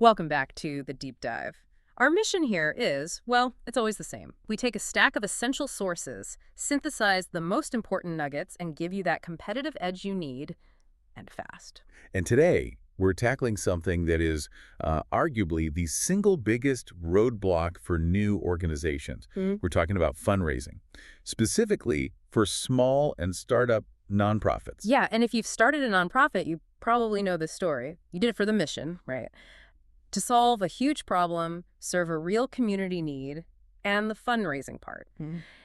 Welcome back to the deep dive. Our mission here is, well, it's always the same. We take a stack of essential sources, synthesize the most important nuggets, and give you that competitive edge you need, and fast. And today, we're tackling something that is arguably the single biggest roadblock for new organizations. We're talking about fundraising, specifically for small and startup nonprofits. Yeah, and if you've started a nonprofit, you probably know this story. You did it for the mission, right? To solve a huge problem, serve a real community need, and the fundraising part.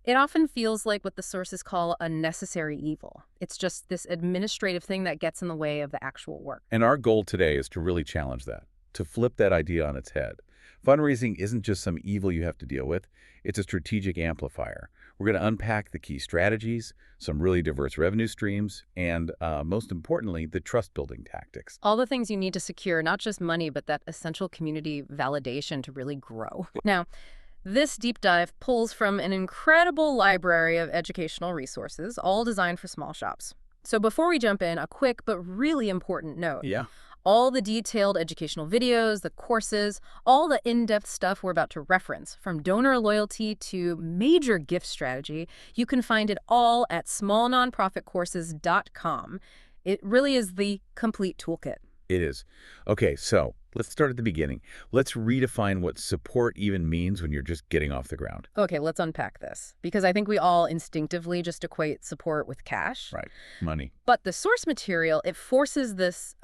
It often feels like what the sources call a necessary evil. It's just this administrative thing that gets in the way of the actual work. And our goal today is to really challenge that, to flip that idea on its head. Fundraising isn't just some evil you have to deal with. It's a strategic amplifier. We're going to unpack the key strategies, some really diverse revenue streams, and most importantly, the trust-building tactics. All the things you need to secure not just money, but that essential community validation to really grow. Now, this deep dive pulls from an incredible library of educational resources, all designed for small shops. So before we jump in, a quick but really important note. Yeah. All the detailed educational videos, the courses, all the in-depth stuff we're about to reference, from donor loyalty to major gift strategy, you can find it all at smallnonprofitcourses.com. It really is the complete toolkit. It is. Okay, so let's start at the beginning. Let's redefine what support even means when you're just getting off the ground. Okay, let's unpack this, because I think we all instinctively just equate support with cash. Right, money. But the source material, it forces this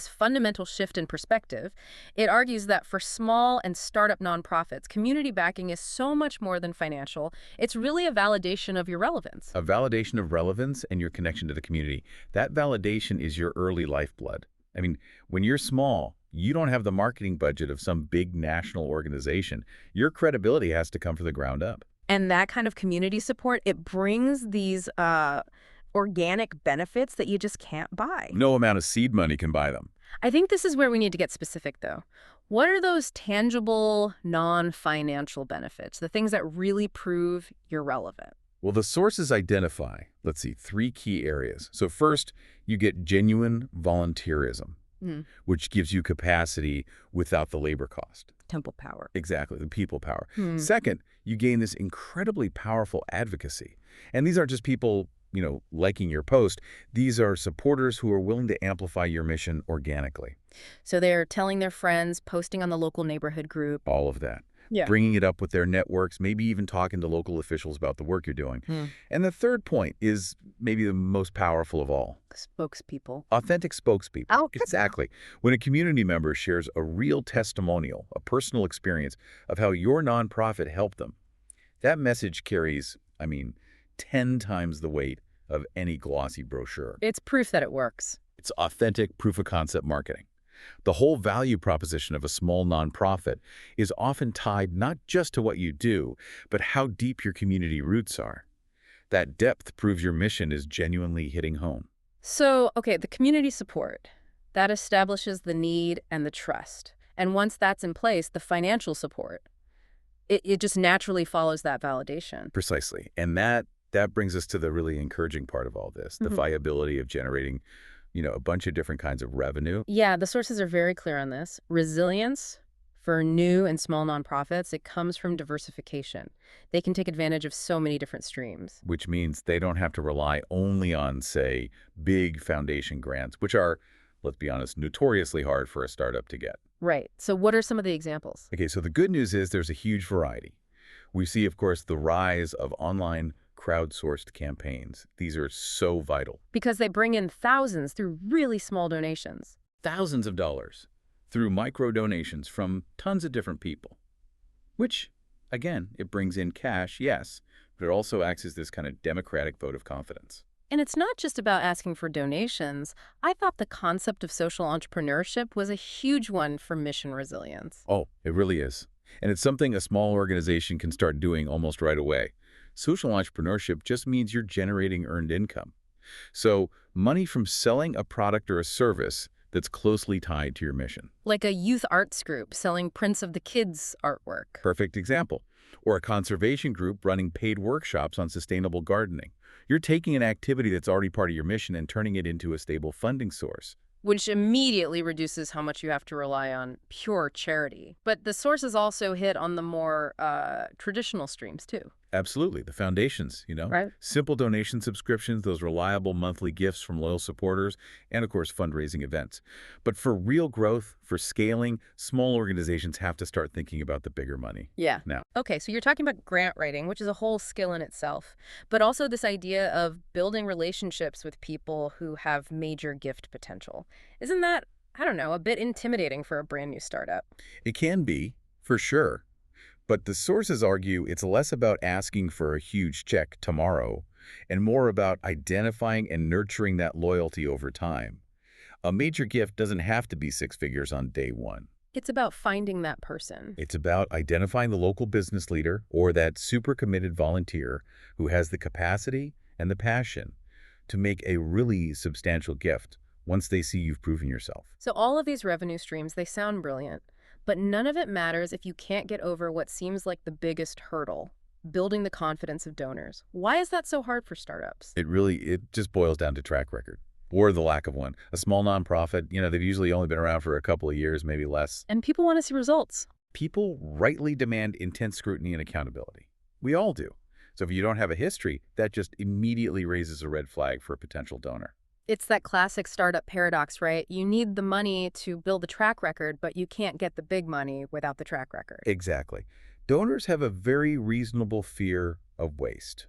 fundamental shift in perspective. It argues that for small and startup nonprofits, community backing is so much more than financial. It's really a validation of your relevance. A validation of relevance and your connection to the community. That validation is your early lifeblood. I mean, when you're small, you don't have the marketing budget of some big national organization. Your credibility has to come from the ground up. And that kind of community support, it brings these organic benefits that you just can't buy. No amount of seed money can buy them. I think this is where we need to get specific, though. What are those tangible, non-financial benefits, the things that really prove you're relevant? Well, the sources identify, let's see, 3 key areas. So first, you get genuine volunteerism, which gives you capacity without the labor cost. Temple power. Exactly, the people power. Second, you gain this incredibly powerful advocacy. And these aren't just people, liking your post. These are supporters who are willing to amplify your mission organically. So they're telling their friends, posting on the local neighborhood group. All of that. Yeah. Bringing it up with their networks, maybe even talking to local officials about the work you're doing. And the third point is maybe the most powerful of all. Spokespeople. Authentic spokespeople. Oh. Exactly. When a community member shares a real testimonial, a personal experience of how your nonprofit helped them, that message carries, 10 times the weight of any glossy brochure. It's proof that it works. It's authentic proof-of-concept marketing. The whole value proposition of a small nonprofit is often tied not just to what you do, but how deep your community roots are. That depth proves your mission is genuinely hitting home. So, okay, the community support, that establishes the need and the trust. And once that's in place, the financial support, it just naturally follows that validation. Precisely. And that brings us to the really encouraging part of all this, the viability of generating a bunch of different kinds of revenue. Yeah, the sources are very clear on this. Resilience for new and small nonprofits, it comes from diversification. They can take advantage of so many different streams. Which means they don't have to rely only on, say, big foundation grants, which are, let's be honest, notoriously hard for a startup to get. Right. So what are some of the examples? Okay, so the good news is there's a huge variety. We see, of course, the rise of online crowdsourced campaigns. These are so vital. Because they bring in thousands through really small donations. Thousands of dollars through micro donations from tons of different people. Which, again, it brings in cash, yes, but it also acts as this kind of democratic vote of confidence. And it's not just about asking for donations. I thought the concept of social entrepreneurship was a huge one for mission resilience. Oh, it really is. And it's something a small organization can start doing almost right away. Social entrepreneurship just means you're generating earned income. So money from selling a product or a service that's closely tied to your mission. Like a youth arts group selling prints of the kids' artwork. Perfect example. Or a conservation group running paid workshops on sustainable gardening. You're taking an activity that's already part of your mission and turning it into a stable funding source. which immediately reduces how much you have to rely on pure charity. But the sources also hit on the more traditional streams, too. Absolutely. The foundations, Right. simple donation subscriptions, those reliable monthly gifts from loyal supporters, and of course, fundraising events. But for real growth, for scaling, small organizations have to start thinking about the bigger money. Yeah. Now, Okay, so you're talking about grant writing, which is a whole skill in itself, but also this idea of building relationships with people who have major gift potential. Isn't that, I don't know, a bit intimidating for a brand new startup? it can be, for sure. But the sources argue it's less about asking for a huge check tomorrow and more about identifying and nurturing that loyalty over time. A major gift doesn't have to be six figures on day one. It's about finding that person. It's about identifying the local business leader or that super committed volunteer who has the capacity and the passion to make a really substantial gift once they see you've proven yourself. So all of these revenue streams, they sound brilliant, but none of it matters if you can't get over what seems like the biggest hurdle, building the confidence of donors. Why is that so hard for startups? It just boils down to track record or the lack of one. A small nonprofit, they've usually only been around for a couple of years, maybe less. And people want to see results. People rightly demand intense scrutiny and accountability. We all do. So if you don't have a history, that just immediately raises a red flag for a potential donor. It's that classic startup paradox, right? You need the money to build a track record, but you can't get the big money without the track record. Exactly. Donors have a very reasonable fear of waste.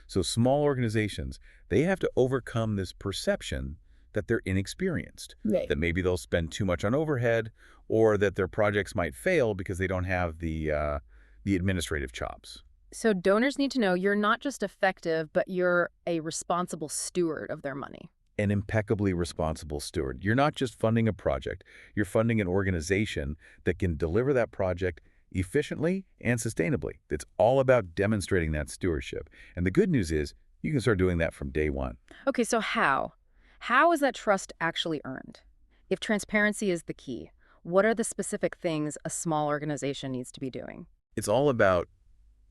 So small organizations, they have to overcome this perception that they're inexperienced, Right. that maybe they'll spend too much on overhead, or that their projects might fail because they don't have the administrative chops. So donors need to know you're not just effective, but you're a responsible steward of their money. An impeccably responsible steward. You're not just funding a project, you're funding an organization that can deliver that project efficiently and sustainably. It's all about demonstrating that stewardship. And the good news is you can start doing that from day one. Okay, so how? How is that trust actually earned? If transparency is the key, what are the specific things a small organization needs to be doing? It's all about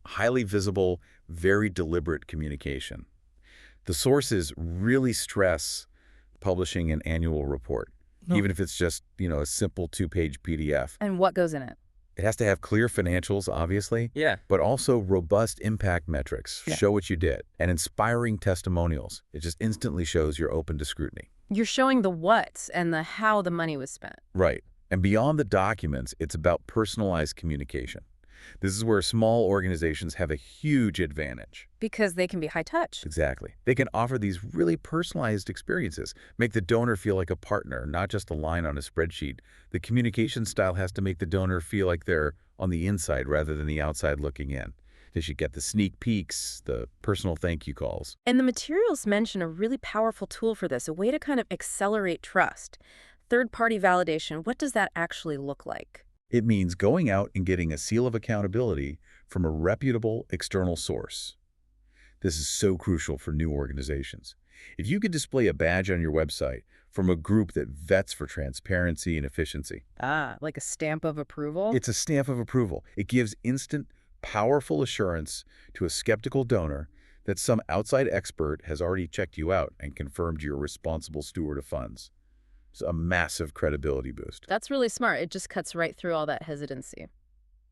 highly visible, very deliberate communication. The sources really stress publishing an annual report, even if it's just, a simple 2-page PDF. And what goes in it? It has to have clear financials, obviously, Yeah. but also robust impact metrics. Yeah. Show what you did. And inspiring testimonials. It just instantly shows you're open to scrutiny. You're showing the what and the how the money was spent. Right. And beyond the documents, it's about personalized communication. This is where small organizations have a huge advantage. Because they can be high touch. Exactly. They can offer these really personalized experiences, make the donor feel like a partner, not just a line on a spreadsheet. The communication style has to make the donor feel like they're on the inside rather than the outside looking in. They should get the sneak peeks, the personal thank you calls. And the materials mention a really powerful tool for this, a way to kind of accelerate trust. Third-party validation, what does that actually look like? It means going out and getting a seal of accountability from a reputable external source. This is so crucial for new organizations. If you could display a badge on your website from a group that vets for transparency and efficiency, Like a stamp of approval? it's a stamp of approval. It gives instant, powerful assurance to a skeptical donor that some outside expert has already checked you out and confirmed you're a responsible steward of funds. It's a massive credibility boost. That's really smart. It just cuts right through all that hesitancy.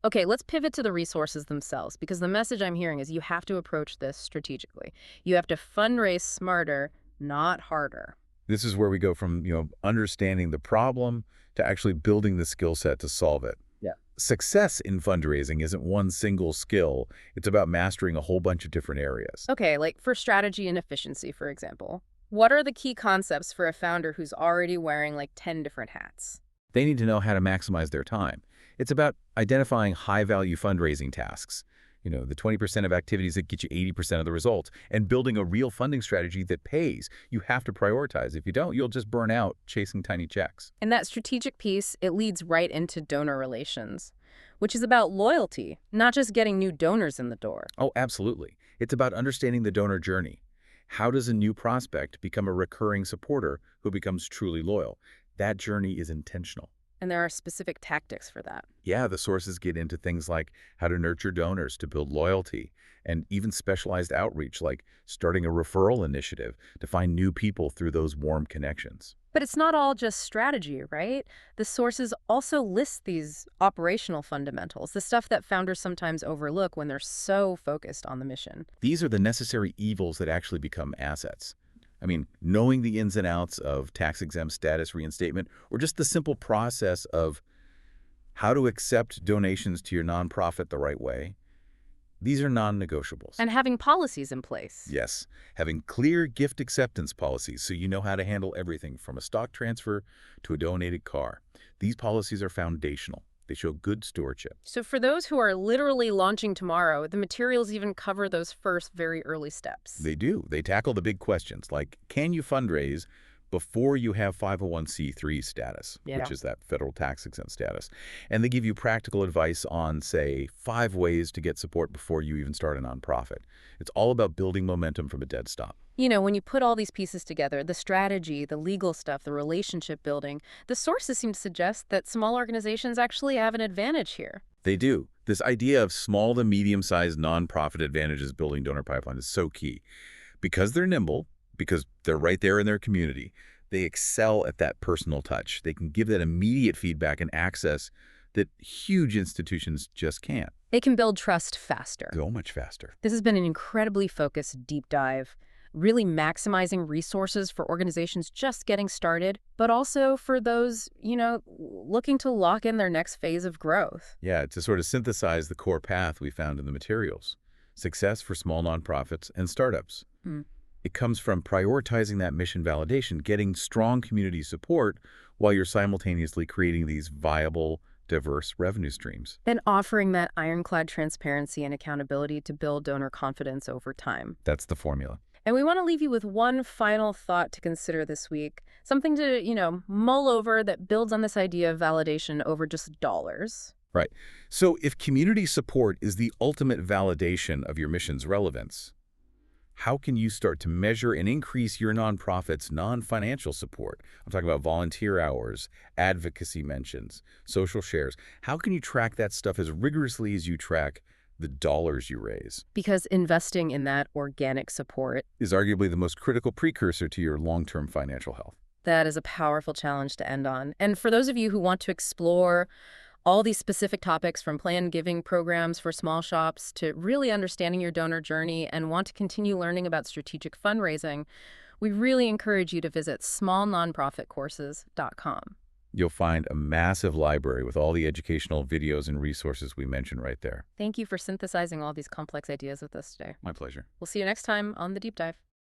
Okay, let's pivot to the resources themselves, because the message I'm hearing is you have to approach this strategically. You have to fundraise smarter, not harder. This is where we go from, understanding the problem to actually building the skill set to solve it. Yeah. Success in fundraising isn't one single skill. It's about mastering a whole bunch of different areas. Okay, like for strategy and efficiency, for example. What are the key concepts for a founder who's already wearing like 10 different hats? They need to know how to maximize their time. It's about identifying high-value fundraising tasks, the 20% of activities that get you 80% of the results, and building a real funding strategy that pays. You have to prioritize. If you don't, you'll just burn out chasing tiny checks. And that strategic piece, it leads right into donor relations, which is about loyalty, not just getting new donors in the door. Oh, absolutely. It's about understanding the donor journey. How does a new prospect become a recurring supporter who becomes truly loyal? That journey is intentional. And there are specific tactics for that. Yeah, the sources get into things like how to nurture donors to build loyalty, and even specialized outreach like starting a referral initiative to find new people through those warm connections. But it's not all just strategy, right? The sources also list these operational fundamentals, the stuff that founders sometimes overlook when they're so focused on the mission. These are the necessary evils that actually become assets. I mean, knowing the ins and outs of tax-exempt status reinstatement, or just the simple process of how to accept donations to your nonprofit the right way, these are non-negotiables. And having policies in place. Yes, having clear gift acceptance policies so you know how to handle everything from a stock transfer to a donated car. These policies are foundational. They show good stewardship. So for those who are literally launching tomorrow, the materials even cover those first very early steps. They do. They tackle the big questions like, can you fundraise before you have 501c3 status, which is that federal tax exempt status? And they give you practical advice on, say, 5 ways to get support before you even start a nonprofit. It's all about building momentum from a dead stop. You know, when you put all these pieces together, the strategy, the legal stuff, the relationship building, the sources seem to suggest that small organizations actually have an advantage here. They do. This idea of small to medium-sized nonprofit advantages building donor pipeline is so key. Because they're nimble, because they're right there in their community, they excel at that personal touch. They can give that immediate feedback and access that huge institutions just can't. They can build trust faster. So much faster. This has been an incredibly focused deep dive, really maximizing resources for organizations just getting started, but also for those, looking to lock in their next phase of growth. Yeah, to sort of synthesize the core path we found in the materials. Success for small nonprofits and startups. It comes from prioritizing that mission validation, getting strong community support while you're simultaneously creating these viable, diverse revenue streams. Then offering that ironclad transparency and accountability to build donor confidence over time. That's the formula. And we want to leave you with one final thought to consider this week, something to, mull over that builds on this idea of validation over just dollars. Right. So if community support is the ultimate validation of your mission's relevance, how can you start to measure and increase your nonprofit's non-financial support? I'm talking about volunteer hours, advocacy mentions, social shares. How can you track that stuff as rigorously as you track the dollars you raise? Because investing in that organic support is arguably the most critical precursor to your long-term financial health. That is a powerful challenge to end on. And for those of you who want to explore all these specific topics, from planned giving programs for small shops to really understanding your donor journey, and want to continue learning about strategic fundraising, we really encourage you to visit smallnonprofit.courses.com. You'll find a massive library with all the educational videos and resources we mentioned right there. Thank you for synthesizing all these complex ideas with us today. My pleasure. We'll see you next time on The Deep Dive.